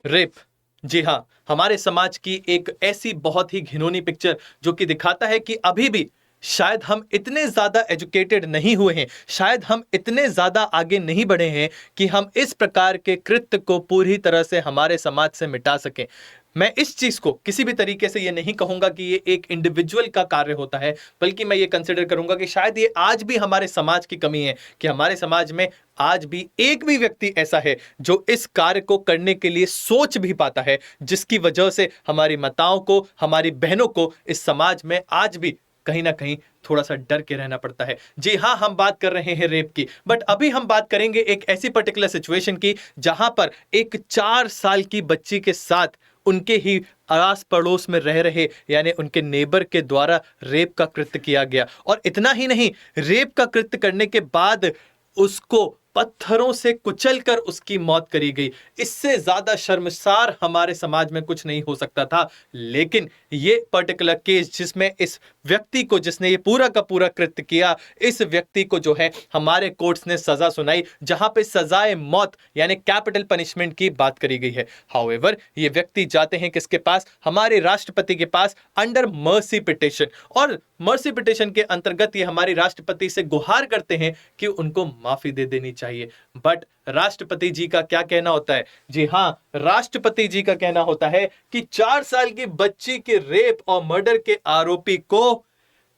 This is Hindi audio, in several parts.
रेप, जी हाँ, हमारे समाज की एक ऐसी बहुत ही घिनौनी पिक्चर जो कि दिखाता है कि अभी भी शायद हम इतने ज्यादा एजुकेटेड नहीं हुए हैं, शायद हम इतने ज्यादा आगे नहीं बढ़े हैं कि हम इस प्रकार के कृत्य को पूरी तरह से हमारे समाज से मिटा सकें। मैं इस चीज को किसी भी तरीके से ये नहीं कहूंगा कि ये एक इंडिविजुअल का कार्य होता है, बल्कि मैं ये कंसिडर करूंगा कि शायद ये आज भी हमारे समाज की कमी है कि हमारे समाज में आज भी एक भी व्यक्ति ऐसा है जो इस कार्य को करने के लिए सोच भी पाता है, जिसकी वजह से हमारी माताओं को, हमारी बहनों को इस समाज में आज भी कहीं ना कहीं थोड़ा सा डर के रहना पड़ता है। जी हाँ, हम बात कर रहे हैं रेप की, बट अभी हम बात करेंगे एक ऐसी पर्टिकुलर सिचुएशन की जहां पर एक 4 साल की बच्ची के साथ उनके ही आस पड़ोस में रह रहे यानी उनके नेबर के द्वारा रेप का कृत्य किया गया। और इतना ही नहीं, रेप का कृत्य करने के बाद उसको पत्थरों से कुचलकर उसकी मौत करी गई। इससे ज्यादा शर्मसार हमारे समाज में कुछ नहीं हो सकता था। लेकिन ये पर्टिकुलर केस जिसमें इस व्यक्ति को, जिसने ये पूरा का पूरा कृत्य किया, इस व्यक्ति को जो है हमारे कोर्ट्स ने सजा सुनाई, जहां पे सजाए मौत यानी कैपिटल पनिशमेंट की बात करी गई है। हाउएवर ये व्यक्ति जाते हैं किसके पास? हमारे राष्ट्रपति के पास अंडर मर्सी पिटिशन। और मर्सी पिटिशन के अंतर्गत ये हमारे राष्ट्रपति से गुहार करते हैं कि उनको माफी दे देनी चाहिए। बट राष्ट्रपति जी का क्या कहना होता है? जी हां, राष्ट्रपति जी का कहना होता है कि 4 साल की बच्ची के रेप और मर्डर के आरोपी को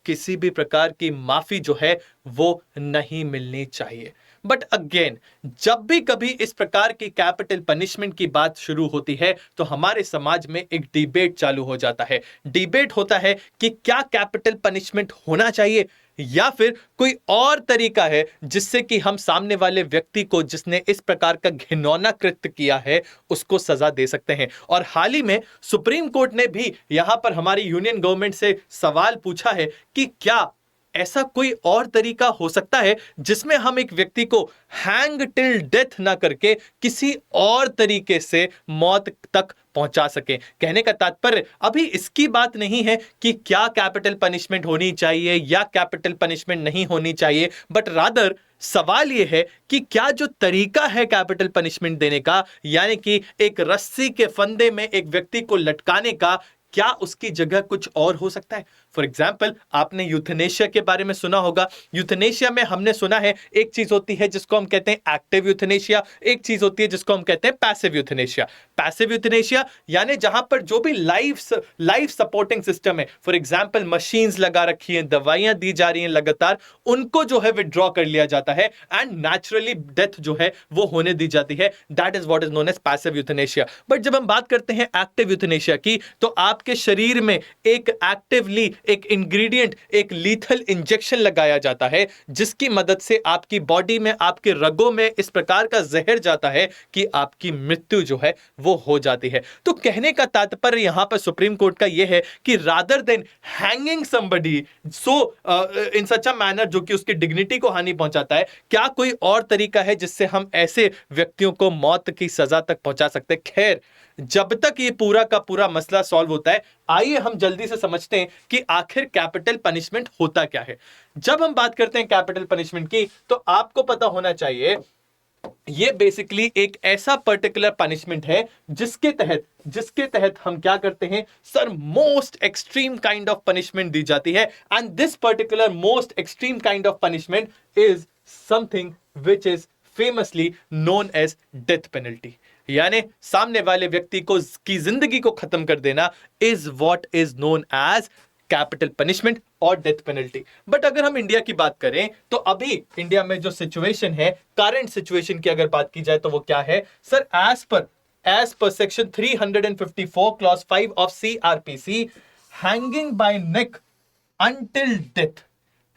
किसी भी प्रकार की माफी जो है वो नहीं मिलनी चाहिए। बट अगेन, जब भी कभी इस प्रकार की कैपिटल पनिशमेंट की बात शुरू होती है तो हमारे समाज में एक डिबेट चालू हो जाता है। डिबेट होता है कि क्या कैपिटल पनिशमेंट होना चाहिए या फिर कोई और तरीका है जिससे कि हम सामने वाले व्यक्ति को, जिसने इस प्रकार का घिनौना कृत्य किया है, उसको सजा दे सकते हैं। और हाल ही में सुप्रीम कोर्ट ने भी यहां पर हमारी यूनियन गवर्नमेंट से सवाल पूछा है कि क्या ऐसा कोई और तरीका हो सकता है जिसमें हम एक व्यक्ति को हैंग टिल डेथ ना करके किसी और तरीके से मौत तक पहुंचा सके। कहने का तात्पर्य अभी इसकी बात नहीं है कि क्या कैपिटल पनिशमेंट होनी चाहिए या कैपिटल पनिशमेंट नहीं होनी चाहिए, बट रादर सवाल यह है कि क्या जो तरीका है कैपिटल पनिशमेंट देने का, यानी कि एक रस्सी के फंदे में एक व्यक्ति को लटकाने का, क्या उसकी जगह कुछ और हो सकता है? फॉर एग्जाम्पल, आपने यूथनेशिया के बारे में सुना होगा। यूथनेशिया में हमने सुना है एक चीज होती है जिसको हम कहते हैं एक्टिव यूथनेशिया, एक चीज होती है जिसको हम कहते हैं पैसिव यूथनेशिया। पैसिव यूथनेशिया यानी जहां पर जो भी लाइफ सपोर्टिंग सिस्टम है, फॉर एग्जाम्पल मशीन्स लगा रखी हैं, दवाइयां दी जा रही हैं लगातार, उनको जो है विड्रॉ कर लिया जाता है एंड नेचुरली डेथ जो है वो होने दी जाती है। That is what is known as passive euthanasia. But जब हम बात करते हैं एक्टिव यूथनेशिया की, तो आपके शरीर में एक एक्टिवली एक इंग्रेडिएंट, एक लीथल इंजेक्शन लगाया जाता है जिसकी मदद से आपकी बॉडी में, आपके रगों में इस प्रकार का जहर जाता है कि आपकी मृत्यु जो है वो हो जाती है। तो कहने का तात्पर्य यहां पर सुप्रीम कोर्ट का यह है कि rather than hanging somebody so in such a manner जो कि उसकी डिग्निटी को हानि पहुंचाता है, क्या कोई और तरीका है जिससे हम ऐसे व्यक्तियों को मौत की सजा तक पहुंचा सकते हैं? खैर, जब तक ये पूरा का पूरा मसला सॉल्व होता है, आइए हम जल्दी से समझते हैं कि आखिर कैपिटल पनिशमेंट होता क्या है। जब हम बात करते हैं कैपिटल पनिशमेंट की, तो आपको पता होना चाहिए ये बेसिकली एक ऐसा पर्टिकुलर पनिशमेंट है जिसके तहत हम क्या करते हैं sir, most extreme kind of punishment दी जाती है। And this particular most extreme kind of punishment is something which is famously known as death penalty. यानी सामने वाले व्यक्ति को की जिंदगी को खत्म कर देना is what is known as capital punishment और डेथ पेनल्टी। बट अगर हम इंडिया की बात करें तो अभी इंडिया में जो सिचुएशन है, करंट सिचुएशन की अगर बात की जाए तो वो क्या है sir? As per section 354 clause 5 of CrPC, hanging by neck until death.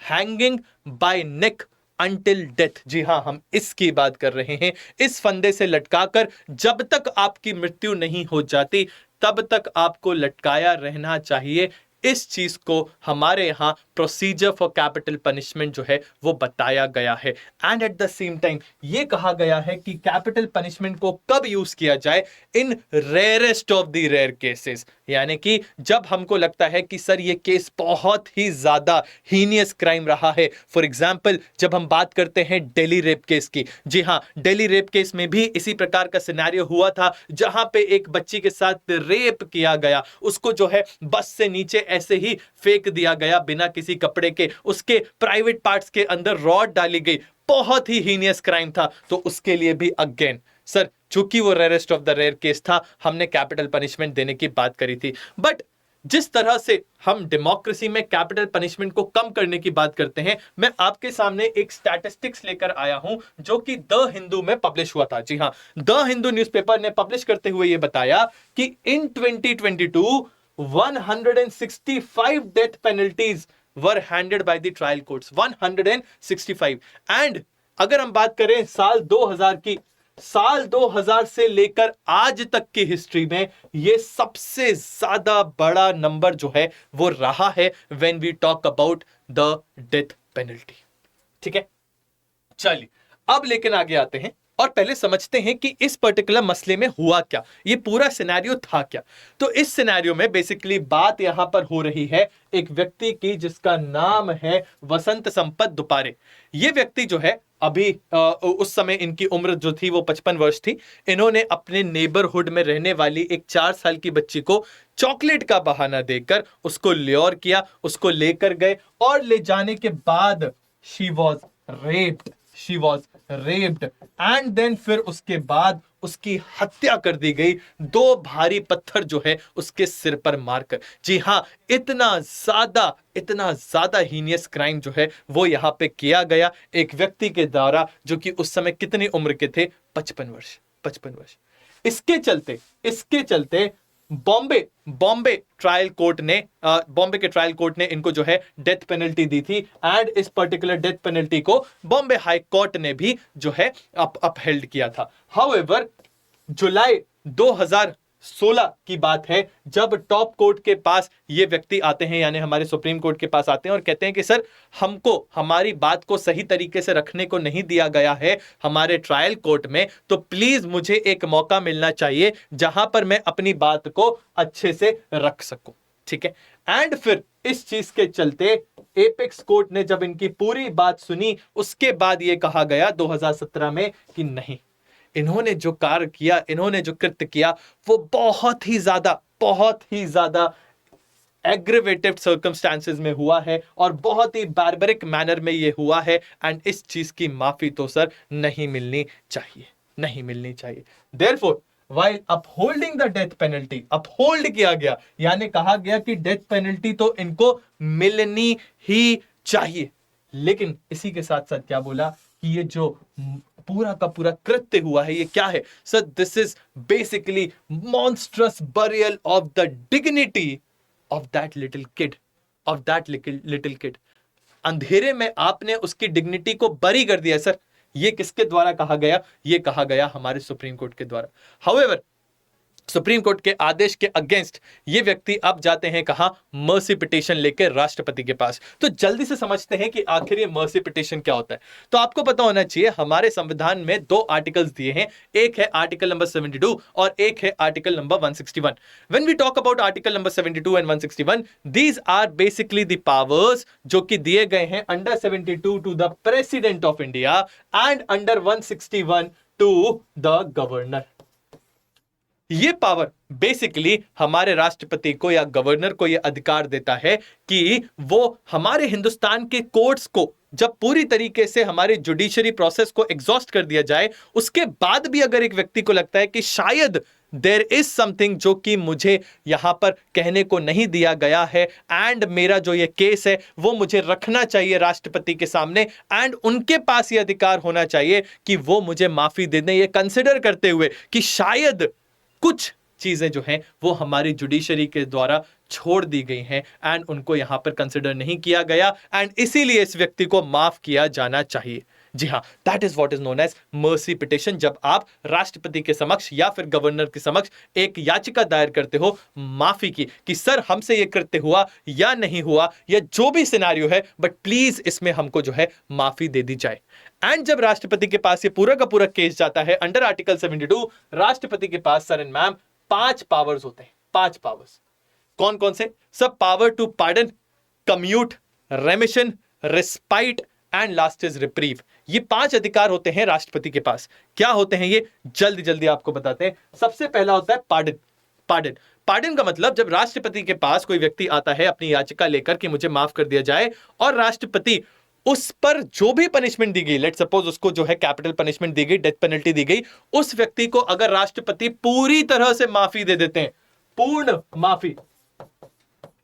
Hanging by neck until death, जी हां, हम इसकी बात कर रहे हैं। इस फंदे से लटकाकर जब तक आपकी मृत्यु नहीं हो जाती तब तक आपको लटकाया रहना चाहिए। इस चीज को हमारे यहां प्रोसीजर फॉर कैपिटल पनिशमेंट जो है वो बताया गया है। And at the same time ये कहा गया है कि कैपिटल पनिशमेंट को कब यूज किया जाए, in rarest of the rare cases, यानी कि जब हमको लगता है कि सर ये केस बहुत ही ज्यादा हीनियस क्राइम रहा है। फॉर एग्जाम्पल जब हम बात करते हैं दिल्ली रेप केस की, जी हाँ, दिल्ली रेप केस में भी इसी प्रकार का सिनेरियो हुआ था, जहां पे एक बच्ची के साथ रेप किया गया, उसको जो है बस से नीचे ऐसे ही फेंक दिया गया बिना किसी कपड़े के, उसके प्राइवेट पार्ट्स के अंदर रॉड डाली गई, बहुत ही हीनियस क्राइम था। तो उसके लिए भी अगेन सर, चूंकि वो rarest of the rare case था, हमने कैपिटल पनिशमेंट देने की बात करी थी। बट जिस तरह से हम डेमोक्रेसी में कैपिटल पनिशमेंट को कम करने की बात करते हैं, मैं आपके सामने एक स्टैटिस्टिक्स लेकर आया हूं जो कि द हिंदू में पब्लिश हुआ था। जी हां, द हिंदू न्यूज़पेपर ने पब्लिश करते हुए यह बताया कि इन 2022 165 death penalties were handed by the trial courts, 165। And अगर हम बात करें साल 2000 की, साल 2000 से लेकर आज तक की हिस्ट्री में यह सबसे ज्यादा बड़ा नंबर जो है वो रहा है when we talk about the death penalty. ठीक है, चलिए अब लेकिन आगे आते हैं और पहले समझते हैं कि इस पर्टिकुलर मसले में हुआ क्या, ये पूरा सिनेरियो था क्या। तो इस सिनेरियो में बेसिकली बात यहां पर हो रही है एक व्यक्ति की जिसका नाम है वसंत संपत दुपारे। ये व्यक्ति जो है अभी उस समय इनकी उम्र जो थी वो 55 वर्ष थी। इन्होंने अपने नेबरहुड में रहने वाली एक 4 साल की बच्ची को चॉकलेट का बहाना देकर उसको ल्योर किया, उसको लेकर गए और ले जाने के बाद she was raped and then फिर उसके बाद उसकी हत्या कर दी गई, 2 भारी पत्थर जो है उसके सिर पर मारकर। जी हां, इतना ज्यादा हीनियस क्राइम जो है वो यहां पे किया गया एक व्यक्ति के द्वारा जो कि उस समय कितनी उम्र के थे, 55 वर्ष। इसके चलते बॉम्बे के ट्रायल कोर्ट ने इनको जो है डेथ पेनल्टी दी थी। एंड इस पर्टिकुलर डेथ पेनल्टी को बॉम्बे हाई कोर्ट ने भी जो है अपहेल्ड किया था। हाउएवर जुलाई 2016 की बात है जब टॉप कोर्ट के पास ये व्यक्ति आते हैं, यानी हमारे सुप्रीम कोर्ट के पास आते हैं और कहते हैं कि सर हमको हमारी बात को सही तरीके से रखने को नहीं दिया गया है हमारे ट्रायल कोर्ट में, तो प्लीज मुझे एक मौका मिलना चाहिए जहां पर मैं अपनी बात को अच्छे से रख सकूं। ठीक है, एंड फिर इस चीज के चलते एपेक्स कोर्ट ने जब इनकी पूरी बात सुनी, उसके बाद यह कहा गया 2017 में कि नहीं, इन्होंने जो कार्य किया, इन्होंने जो कृत्य किया वो बहुत ही ज्यादा एग्रीवेटेड सर्कमस्टांसेस में हुआ है और बहुत ही बार्बरिक मैनर में ये हुआ है। एंड इस चीज की माफी तो सर नहीं मिलनी चाहिए। Therefore while upholding the death penalty, uphold किया गया, यानी कहा गया कि डेथ पेनल्टी तो इनको मिलनी ही चाहिए, लेकिन इसी के साथ साथ क्या बोला कि ये जो पूरा का पूरा कृत्य हुआ है ये क्या है sir, this is basically monstrous burial of the dignity of that little kid. अंधेरे में आपने उसकी डिग्निटी को बरी कर दिया सर। ये किसके द्वारा कहा गया? ये कहा गया हमारे सुप्रीम कोर्ट के द्वारा। हाउएवर सुप्रीम कोर्ट के आदेश के अगेंस्ट ये व्यक्ति अब जाते हैं कहां? मर्सी पिटीशन लेकर राष्ट्रपति के पास। तो जल्दी से समझते हैं कि आखिर ये मर्सी पिटीशन क्या होता है। तो आपको पता होना चाहिए हमारे संविधान में 2 आर्टिकल्स दिए हैं, एक है आर्टिकल नंबर 72 और एक है article number 161। When we talk about article number 72 and 161, these are basically the powers जो कि दिए गए हैं under 72 to the president of India and under 161 to the governor. ये पावर बेसिकली हमारे राष्ट्रपति को या गवर्नर को यह अधिकार देता है कि वो हमारे हिंदुस्तान के कोर्ट्स को जब पूरी तरीके से हमारे जुडिशरी प्रोसेस को एग्जॉस्ट कर दिया जाए, उसके बाद भी अगर एक व्यक्ति को लगता है कि शायद देयर इज समथिंग जो कि मुझे यहां पर कहने को नहीं दिया गया है एंड मेरा जो ये केस है वो मुझे रखना चाहिए राष्ट्रपति के सामने एंड उनके पास ये अधिकार होना चाहिए कि वो मुझे माफी दे दें, ये कंसिडर करते हुए कि शायद कुछ चीजें जो हैं वो हमारी जुडिशरी के द्वारा छोड़ दी गई हैं एंड उनको यहां पर कंसिडर नहीं किया गया एंड इसीलिए इस व्यक्ति को माफ किया जाना चाहिए। जी हाँ, that is what is known as mercy petition. जब आप राष्ट्रपति के समक्ष या फिर गवर्नर के समक्ष एक याचिका दायर करते हो माफी की, कि सर हमसे ये कृत्य हुआ या नहीं हुआ, या जो भी सिनेरियो है, बट प्लीज इसमें हमको जो है माफी दे दी जाए। एंड जब राष्ट्रपति के पास ये पूरा का पूरा केस जाता है अंडर आर्टिकल 72, राष्ट्रपति के पास सर एंड मैम 5 पावर्स होते हैं। 5 पावर्स कौन कौन से? सब power to pardon, commute, remission, respite and last is reprieve. ये 5 अधिकार होते हैं राष्ट्रपति के पास। क्या होते हैं ये? जल्दी जल्दी आपको बताते हैं। सबसे पहला होता है पार्डन। पार्डन पार्डन का मतलब जब राष्ट्रपति के पास कोई व्यक्ति आता है अपनी याचिका लेकर कि मुझे माफ कर दिया जाए, और राष्ट्रपति उस पर जो भी पनिशमेंट दी गई, लेट सपोज उसको जो है कैपिटल पनिशमेंट दी गई, डेथ पेनल्टी दी गई, उस व्यक्ति को अगर राष्ट्रपति पूरी तरह से माफी दे देते हैं, पूर्ण माफी,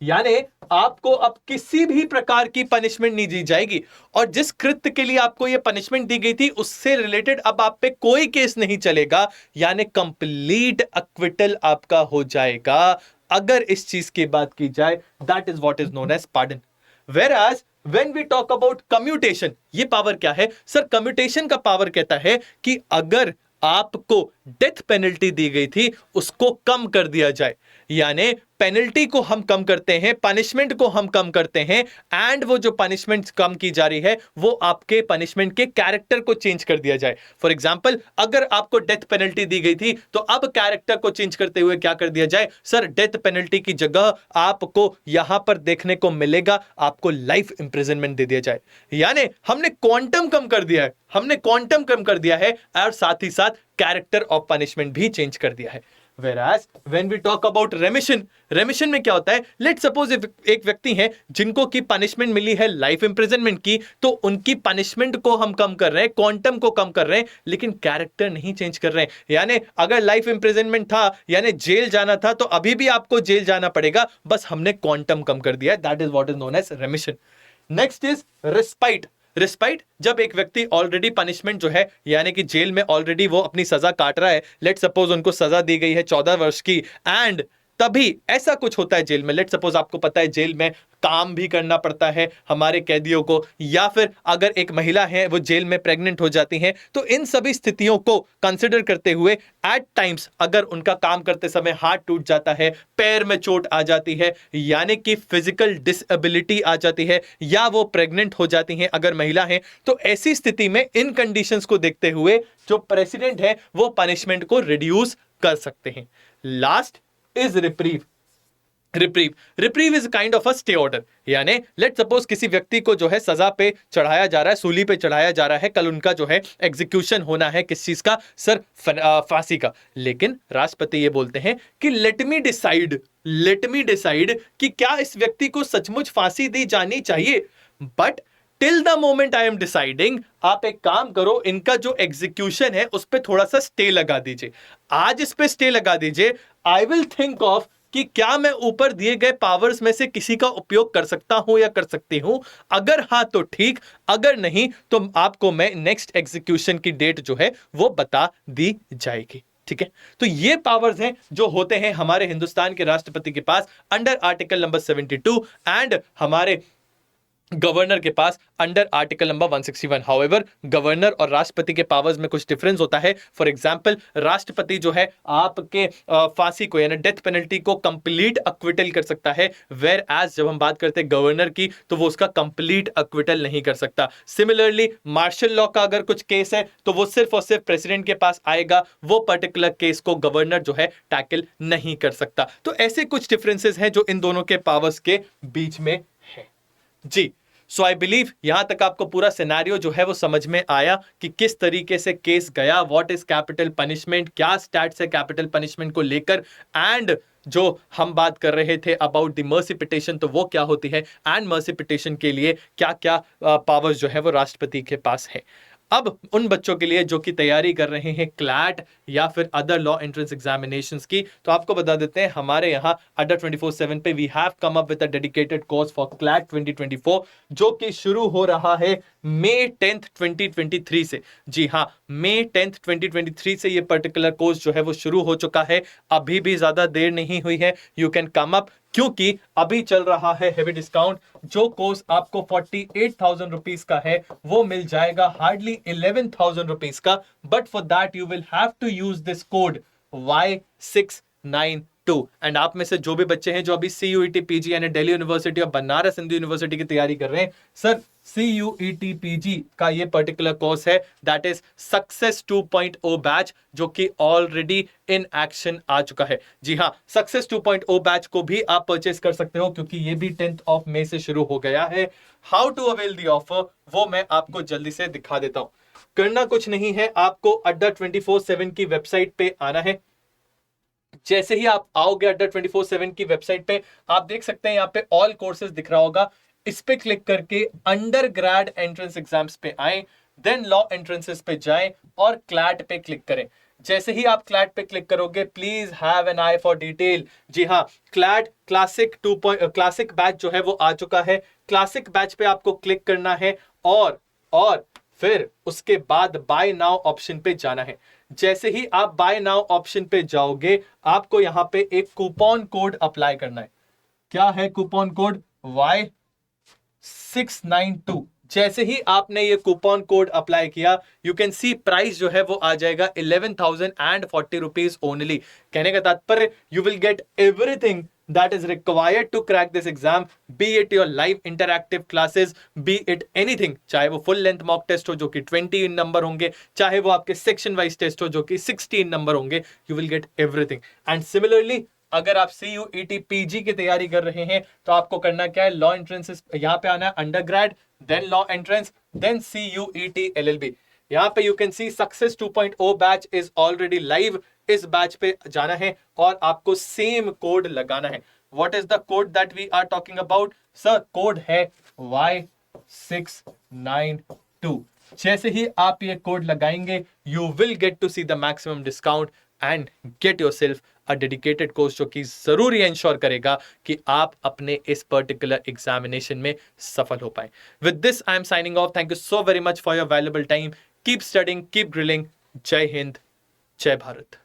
यानी आपको अब किसी भी प्रकार की पनिशमेंट नहीं दी जाएगी, और जिस कृत्य के लिए आपको यह पनिशमेंट दी गई थी उससे रिलेटेड अब आप पे कोई केस नहीं चलेगा, यानी कंप्लीट एक्विटल आपका हो जाएगा अगर इस चीज की बात की जाए। That is what is known as pardon. Whereas when we talk about commutation, ये पावर क्या है सर? कम्यूटेशन का पावर कहता है कि अगर आपको डेथ पेनल्टी दी गई थी उसको कम कर दिया जाए, यानी पेनल्टी को हम कम करते हैं, पनिशमेंट को हम कम करते हैं, एंड वो जो पनिशमेंट कम की जा रही है वो आपके पनिशमेंट के कैरेक्टर को चेंज कर दिया जाए। फॉर एग्जांपल, अगर आपको डेथ पेनल्टी दी गई थी तो अब कैरेक्टर को चेंज करते हुए क्या कर दिया जाए सर? डेथ पेनल्टी की जगह आपको यहां पर देखने को मिलेगा, आपको लाइफ इंप्रिजनमेंट दे दिया जाए। यानी हमने क्वांटम कम कर दिया है, हमने क्वांटम कम कर दिया है, और साथ ही साथ कैरेक्टर ऑफ पनिशमेंट भी चेंज कर दिया है। Whereas when we talk about remission, रेमिशन में क्या होता है? लेट सपोज एक व्यक्ति है जिनको की पनिशमेंट मिली है लाइफ इंप्रिजनमेंट की, तो उनकी पनिशमेंट को हम कम कर रहे हैं, क्वांटम को कम कर रहे हैं, लेकिन कैरेक्टर नहीं चेंज कर रहे हैं। यानी अगर लाइफ इंप्रिजनमेंट था, यानी जेल जाना था, तो अभी भी आपको जेल जाना पड़ेगा, बस हमने क्वांटम कम कर दिया है। That is what is known as remission. Next is respite. Respite, जब एक व्यक्ति ऑलरेडी पनिशमेंट जो है, यानी कि जेल में ऑलरेडी वो अपनी सजा काट रहा है, लेट सपोज उनको सजा दी गई है 14 वर्ष की, एंड तभी ऐसा कुछ होता है जेल में, लेट सपोज आपको पता है जेल में काम भी करना पड़ता है हमारे कैदियों को, या फिर अगर एक महिला है वो जेल में प्रेग्नेंट हो जाती हैं, तो इन सभी स्थितियों को कंसिडर करते हुए एट टाइम्स अगर उनका काम करते समय हाथ टूट जाता है, पैर में चोट आ जाती है, यानी कि फिजिकल डिसेबिलिटी आ जाती है, या वो प्रेग्नेंट हो जाती हैं अगर महिला है, तो ऐसी स्थिति में इन कंडीशंस को देखते हुए जो प्रेसिडेंट है वो पनिशमेंट को रिड्यूस कर सकते हैं। Last is reprieve. Reprieve is kind of a stay order, यानी लेट सपोज किसी व्यक्ति को जो है सजा पे चढ़ाया जा रहा है, सूली पे चढ़ाया जा रहा है, कल उनका जो है एग्जीक्यूशन होना है, किस चीज का सर? फांसी का। लेकिन राष्ट्रपति ये बोलते हैं कि लेट मी डिसाइड कि क्या इस व्यक्ति को सचमुच फांसी दी जानी चाहिए, but till the moment I am deciding, आप एक काम करो, इनका जो एग्जीक्यूशन है उस पर थोड़ा सा स्टे लगा दीजिए, आज इस पे स्टे लगा दीजिए। आई विल थिंक ऑफ कि क्या मैं ऊपर दिए गए पावर्स में से किसी का उपयोग कर सकता हूं या कर सकती हूं, अगर हां तो ठीक, अगर नहीं तो आपको मैं नेक्स्ट एग्जीक्यूशन की डेट जो है वो बता दी जाएगी। ठीक है, तो ये पावर्स हैं जो होते हैं हमारे हिंदुस्तान के राष्ट्रपति के पास अंडर आर्टिकल नंबर 72, एंड हमारे गवर्नर के पास under article number 161। However governor और राष्ट्रपति के पावर्स में कुछ डिफरेंस होता है। फॉर एग्जांपल, राष्ट्रपति जो है आपके फांसी को यानी डेथ पेनल्टी को कंप्लीट एक्विटल कर सकता है, वेयर एज जब हम बात करते हैं गवर्नर की तो वो उसका कंप्लीट एक्विटल नहीं कर सकता। सिमिलरली मार्शल लॉ का अगर कुछ केस है तो वो सिर्फ और सिर्फ प्रेसिडेंट के पास आएगा, वो पर्टिकुलर केस को गवर्नर जो है टैकल नहीं कर सकता। तो ऐसे कुछ डिफरेंसेस हैं जो इन दोनों के पावर्स के बीच में है जी। सो आई बिलीव यहां तक आपको पूरा सिनेरियो जो है वो समझ में आया कि किस तरीके से केस गया, व्हाट इज कैपिटल पनिशमेंट, क्या स्टैट्स है कैपिटल पनिशमेंट को लेकर, एंड जो हम बात कर रहे थे अबाउट द मर्सी पिटिशन तो वो क्या होती है, एंड मर्सी पिटिशन के लिए क्या क्या पावर्स जो है वो राष्ट्रपति के पास है। अब उन बच्चों के लिए जो कि तैयारी कर रहे हैं क्लैट या फिर अदर लॉ एंट्रेंस एग्जामिनेशंस की, तो आपको बता देते हैं हमारे यहाँ अड्डा 24/7 पे we have come up with a dedicated course for CLAT 2024 जो कि शुरू हो रहा है मई 10th 2023 से। जी हाँ, मई 10th 2023 से ये पर्टिकुलर कोर्स जो है वो शुरू हो चुका है, अभी भी ज्यादा देर नहीं हुई है। यू कैन कम अप क्योंकि अभी चल रहा है हेवी डिस्काउंट। जो कोर्स आपको 48,000 रुपीज का है वो मिल जाएगा हार्डली 11,000 रुपीज का, but for that you will have to use this code Y692। And आप में से जो भी बच्चे हैं जो अभी CUET PG यानी दिल्ली यूनिवर्सिटी और बनारस हिंदू यूनिवर्सिटी की तैयारी कर रहे हैं, सर CUET PG का ये पर्टिकुलर कोर्स है, दैट इज सक्सेस 2.0 बैच, जो कि ऑलरेडी इन एक्शन आ चुका है। जी हाँ, सक्सेस 2.0 बैच को भी आप परचेस कर सकते हो क्योंकि ये भी 10th ऑफ मई से शुरू हो गया है। How to avail the offer वो मैं आपको जल्दी से दिखा देता हूं। करना कुछ नहीं है, आपको अड्डा 24/7 की वेबसाइट पे आना है। जैसे ही आप आओगे अड्डा 24/7 की वेबसाइट पे, आप देख सकते हैं यहाँ पे ऑल कोर्सेज दिख रहा होगा। इस पे क्लिक करके अंडर ग्रेड एंट्रेंस एग्जाम्स पे आए, देन लॉ एंट्रेंसेस पे जाएं और क्लैट पे क्लिक करें। जैसे ही आप क्लैट पे क्लिक करोगे, please have an eye for detail. जी हाँ, क्लैट क्लासिक बैच जो है वो आ चुका है। क्लासिक बैच पे आपको क्लिक करना है और फिर उसके बाद बाय नाउ ऑप्शन पे जाना है। जैसे ही आप बाय नाउ ऑप्शन पे जाओगे, आपको यहां पे एक कूपन कोड अप्लाई करना है। क्या है कूपन कोड? Y692। जैसे ही आपने ये कूपन कोड अप्लाई किया, यू कैन सी प्राइस जो है वो आ जाएगा 11,040 रुपीज ओनली। कहने का तात्पर्य, you will get everything that is required to crack this exam, be it your live interactive classes, be it anything, चाहे वो full length mock test हो जो कि 20 नंबर होंगे, चाहे वो आपके section wise test हो जो कि 16 नंबर होंगे, you will get everything। and similarly अगर आप CUET PG की तैयारी कर रहे हैं तो आपको करना क्या है, लॉ एंट्रेंस यहाँ पे आना है, under grade, then law entrance, then CUET LLB। यहाँ पे you can see success 2.0 batch is already live. इस बैच पे जाना है और आपको सेम कोड लगाना है। What is the code that we are talking about? Sir code है Y692। जैसे ही आप ये कोड लगाएंगे, you will get to see the maximum discount and get yourself a dedicated course जो कि जरूरी इंश्योर करेगा कि आप अपने इस पर्टिकुलर एग्जामिनेशन में सफल हो पाए। With this I am signing off. Thank you so very much for your valuable time. Keep studying, keep grilling. जय हिंद, जय भारत।